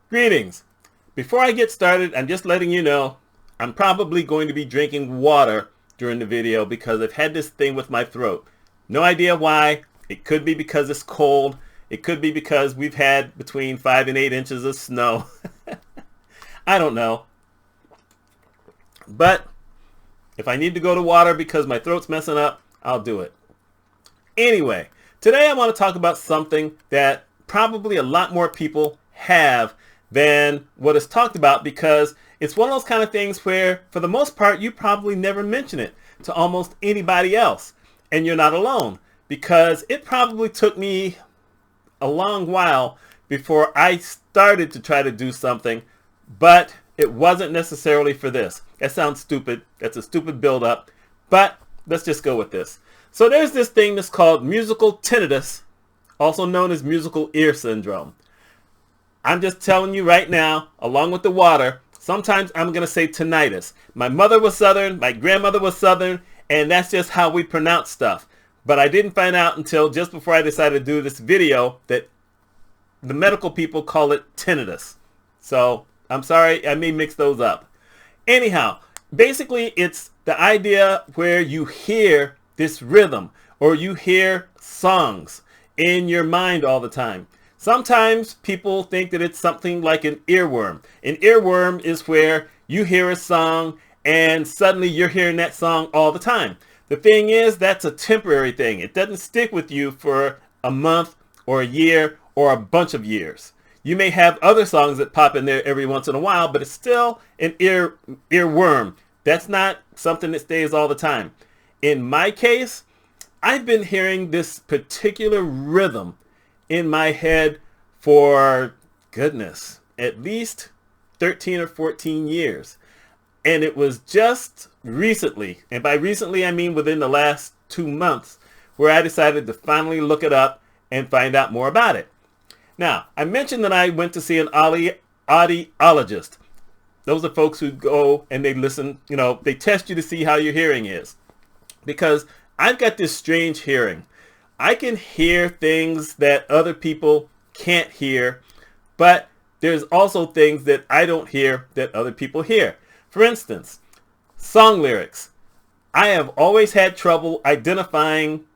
Greetings. Before I get started, I'm just letting you know I'm probably going to be drinking water during the video because I've had this thing with my throat. No idea why. It could be because it's cold. It could be because we've had between 5 and 8 inches of snow. I don't know. But if I need to go to water because my throat's messing up, I'll do it. Anyway, today I want to talk about something that probably a lot more people have than what is talked about, because it's one of those kind of things where, for the most part, you probably never mention it to almost anybody else. And you're not alone, because it probably took me a long while before I started to try to do something, but it wasn't necessarily for this. That sounds stupid. That's a stupid build-up, but let's just go with this. So there's this thing that's called musical tinnitus, also known as musical ear syndrome. I'm just telling you right now, along with the water, sometimes I'm going to say tinnitus. My mother was Southern, my grandmother was Southern, and that's just how we pronounce stuff. But I didn't find out until just before I decided to do this video that the medical people call it tinnitus. So I'm sorry, I may mix those up. Anyhow, basically it's the idea where you hear this rhythm or you hear songs in your mind all the time. Sometimes people think that it's something like an earworm. An earworm is where you hear a song and suddenly you're hearing that song all the time. The thing is, that's a temporary thing. It doesn't stick with you for a month or a year or a bunch of years. You may have other songs that pop in there every once in a while, but it's still an earworm. That's not something that stays all the time. In my case, I've been hearing this particular rhythm in my head for, goodness, at least 13 or 14 years. And it was just recently, and by recently I mean within the last 2 months, where I decided to finally look it up and find out more about it. Now, I mentioned that I went to see an audiologist. Those are folks who go and they listen, they test you to see how your hearing is. Because I've got this strange hearing. I can hear things that other people can't hear, but there's also things that I don't hear that other people hear. For instance, song lyrics. I have always had trouble identifying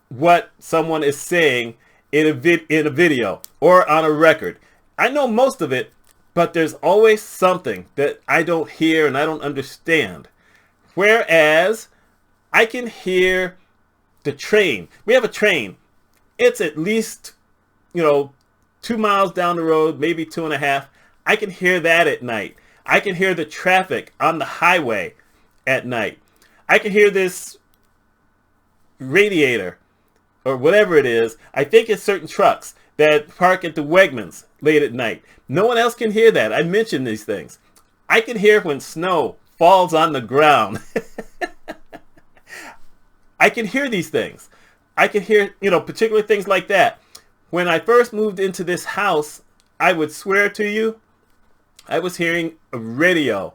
what someone is saying in a video or on a record. I know most of it, but there's always something that I don't hear and I don't understand. Whereas I can hear the train. We have a train. It's at least, 2 miles down the road, maybe 2.5. I can hear that at night. I can hear the traffic on the highway at night. I can hear this radiator or whatever it is. I think it's certain trucks that park at the Wegmans late at night. No one else can hear that. I mentioned these things. I can hear when snow falls on the ground. I can hear these things. I can hear, particular things like that. When I first moved into this house, I would swear to you, I was hearing a radio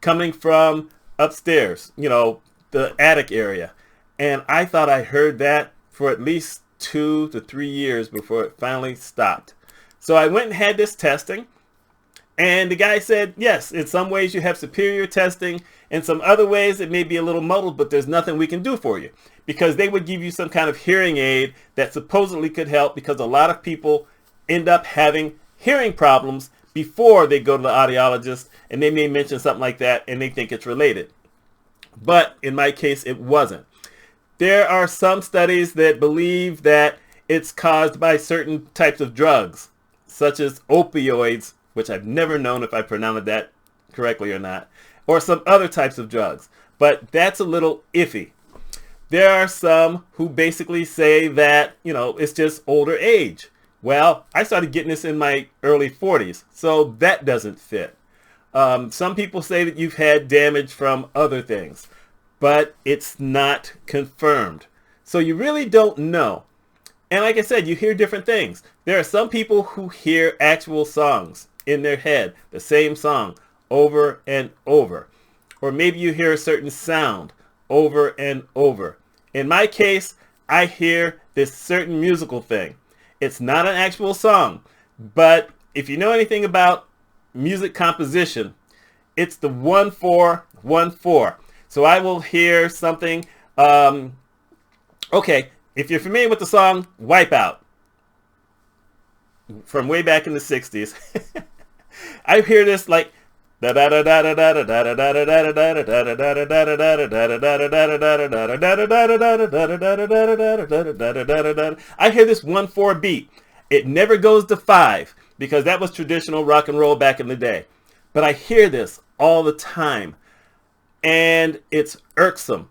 coming from upstairs, the attic area. And I thought I heard that for at least 2 to 3 years before it finally stopped. So I went and had this testing. And the guy said, yes, in some ways you have superior testing. In some other ways it may be a little muddled, but there's nothing we can do for you. Because they would give you some kind of hearing aid that supposedly could help, because a lot of people end up having hearing problems before they go to the audiologist, and they may mention something like that and they think it's related. But in my case, it wasn't. There are some studies that believe that it's caused by certain types of drugs, such as opioids, which I've never known if I pronounced that correctly or not, or some other types of drugs. But that's a little iffy. There are some who basically say that, it's just older age. Well, I started getting this in my early 40s, so that doesn't fit. Some people say that you've had damage from other things, but it's not confirmed. So you really don't know. And like I said, you hear different things. There are some people who hear actual songs in their head, the same song, over and over. Or maybe you hear a certain sound over and over. In my case, I hear this certain musical thing. It's not an actual song, but if you know anything about music composition, it's the 1-4-1-4. So I will hear something. Okay, if you're familiar with the song Wipeout from way back in the 60s, I hear this like I hear this 1-4 beat. It never goes to 5 because that was traditional rock and roll back in the day. But I hear this all the time and it's irksome.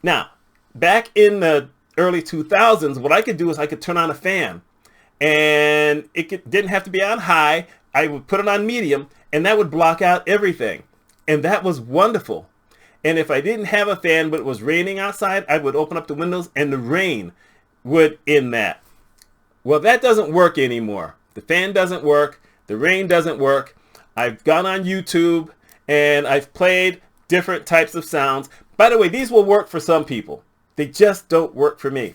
Now, back in the early 2000s, what I could do is I could turn on a fan and didn't have to be on high. I would put it on medium and that would block out everything. And that was wonderful. And if I didn't have a fan but it was raining outside, I would open up the windows and the rain would end that. Well, that doesn't work anymore. The fan doesn't work. The rain doesn't work. I've gone on YouTube and I've played different types of sounds. By the way, these will work for some people. They just don't work for me.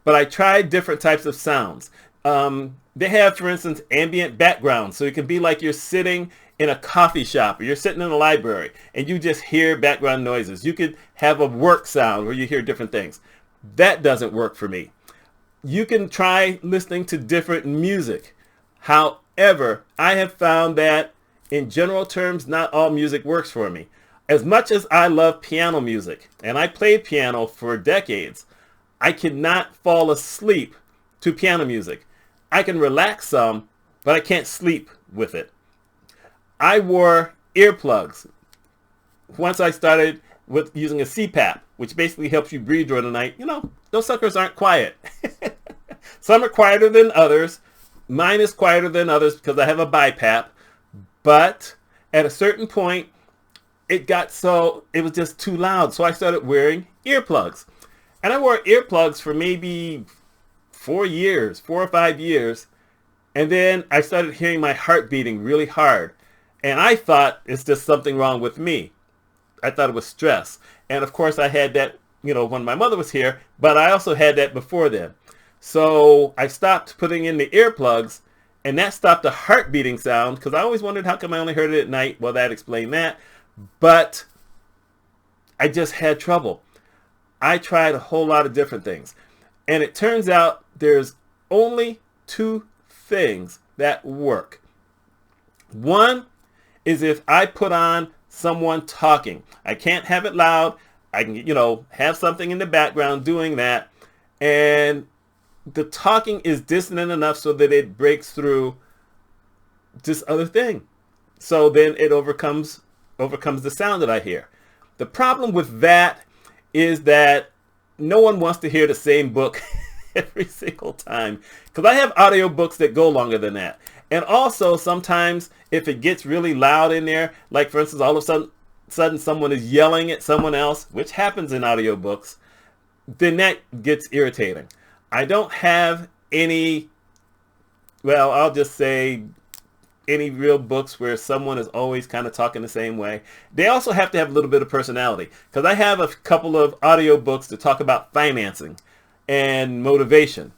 But I tried different types of sounds. They have, for instance, ambient background. So it can be like you're sitting in a coffee shop or you're sitting in a library and you just hear background noises. You could have a work sound where you hear different things. That doesn't work for me. You can try listening to different music. However, I have found that in general terms, not all music works for me. As much as I love piano music, and I played piano for decades, I cannot fall asleep to piano music. I can relax some, but I can't sleep with it. I wore earplugs once I started with using a CPAP, which basically helps you breathe during the night. You know, those suckers aren't quiet. Some are quieter than others. Mine is quieter than others because I have a BiPAP. But at a certain point, it was just too loud. So I started wearing earplugs. And I wore earplugs for maybe 4 or 5 years. And then I started hearing my heart beating really hard. And I thought it's just something wrong with me. I thought it was stress. And of course I had that, when my mother was here, but I also had that before then. So I stopped putting in the earplugs and that stopped the heart beating sound because I always wondered how come I only heard it at night. Well, that explained that. But I just had trouble. I tried a whole lot of different things. And it turns out there's only 2 things that work. One is if I put on someone talking. I can't have it loud. I can, have something in the background doing that. And the talking is dissonant enough so that it breaks through this other thing. So then it overcomes the sound that I hear. The problem with that is that no one wants to hear the same book every single time. Because I have audiobooks that go longer than that. And also sometimes if it gets really loud in there, like for instance, all of a sudden someone is yelling at someone else, which happens in audiobooks, then that gets irritating. I don't have any, I'll just say any real books where someone is always kind of talking the same way. They also have to have a little bit of personality because I have a couple of audiobooks to talk about financing and motivation,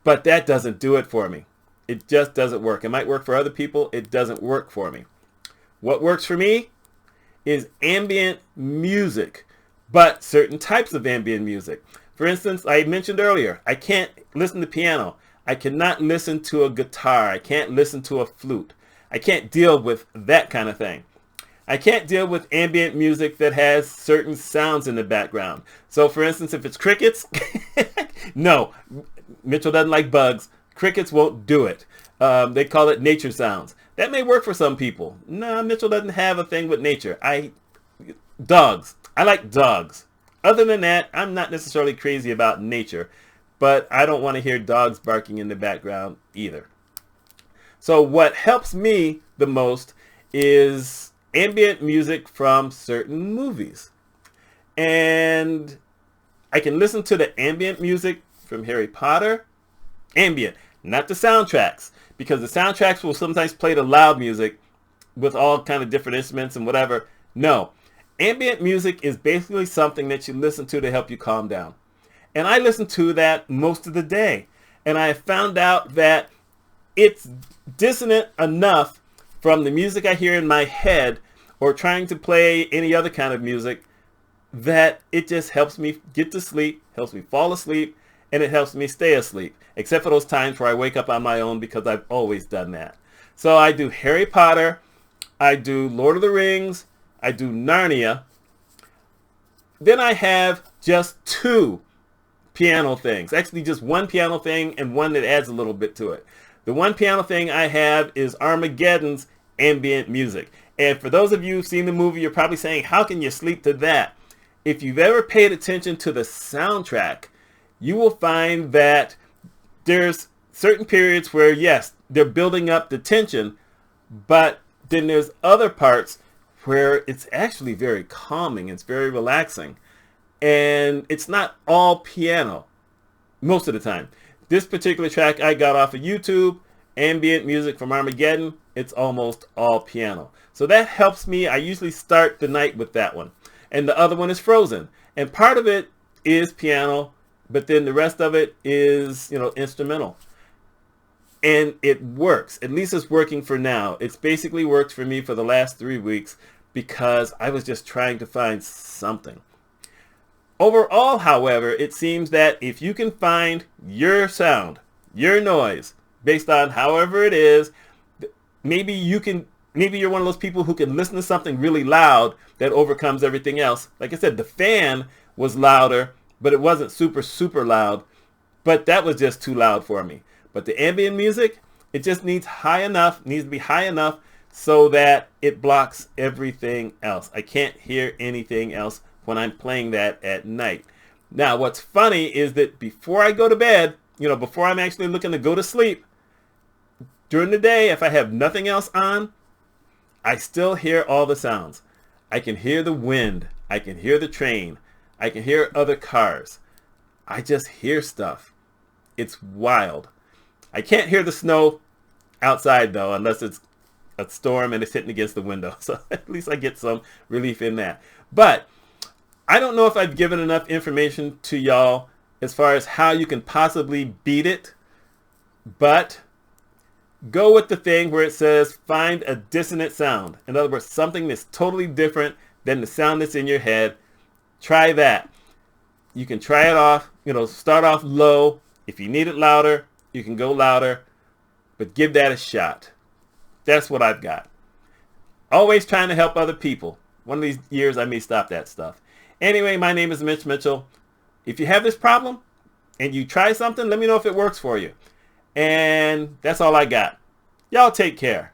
but that doesn't do it for me. It just doesn't work. It might work for other people. It doesn't work for me. What works for me is ambient music, but certain types of ambient music. For instance, I mentioned earlier, I can't listen to piano. I cannot listen to a guitar. I can't listen to a flute. I can't deal with that kind of thing. I can't deal with ambient music that has certain sounds in the background. So for instance, if it's crickets, no, Mitchell doesn't like bugs. Crickets won't do it. They call it nature sounds. That may work for some people. No, Mitchell doesn't have a thing with nature. Dogs. I like dogs. Other than that, I'm not necessarily crazy about nature, but I don't want to hear dogs barking in the background either. So what helps me the most is ambient music from certain movies. And I can listen to the ambient music from Harry Potter. Ambient, not the soundtracks, because the soundtracks will sometimes play the loud music with all kind of different instruments and whatever. No. Ambient music is basically something that you listen to help you calm down. And I listen to that most of the day. And I have found out that it's dissonant enough from the music I hear in my head or trying to play any other kind of music, that it just helps me get to sleep, helps me fall asleep, and it helps me stay asleep, except for those times where I wake up on my own, because I've always done that. So I do Harry Potter, I do Lord of the Rings, I do Narnia. Then I have just 2 piano things. Actually, just 1 piano thing and 1 that adds a little bit to it. The 1 piano thing I have is Armageddon's ambient music. And for those of you who've seen the movie, you're probably saying, how can you sleep to that? If you've ever paid attention to the soundtrack, you will find that there's certain periods where, yes, they're building up the tension, but then there's other parts where it's actually very calming. It's very relaxing. And it's not all piano most of the time. This particular track I got off of YouTube, Ambient Music from Armageddon, it's almost all piano. So that helps me. I usually start the night with that one. And the other one is Frozen. And part of it is piano, but then the rest of it is, instrumental. And it works. At least it's working for now. It's basically worked for me for the last 3 weeks because I was just trying to find something. Overall, however, it seems that if you can find your sound, your noise, based on however it is, maybe you're one of those people who can listen to something really loud that overcomes everything else. Like I said, the fan was louder, but it wasn't super, super loud. But that was just too loud for me. But the ambient music, it just needs to be high enough so that it blocks everything else. I can't hear anything else when I'm playing that at night. Now, what's funny is that before I go to bed, before I'm actually looking to go to sleep, during the day, if I have nothing else on, I still hear all the sounds. I can hear the wind. I can hear the train. I can hear other cars. I just hear stuff. It's wild. I can't hear the snow outside, though, unless it's a storm and it's hitting against the window. So at least I get some relief in that. But I don't know if I've given enough information to y'all as far as how you can possibly beat it. But go with the thing where it says find a dissonant sound. In other words, something that's totally different than the sound that's in your head. Try that. You can try it off, start off low. If you need it louder, you can go louder, but give that a shot. That's what I've got. Always trying to help other people. One of these years I may stop that stuff. Anyway, my name is Mitch Mitchell. If you have this problem and you try something, let me know if it works for you. And that's all I got. Y'all take care.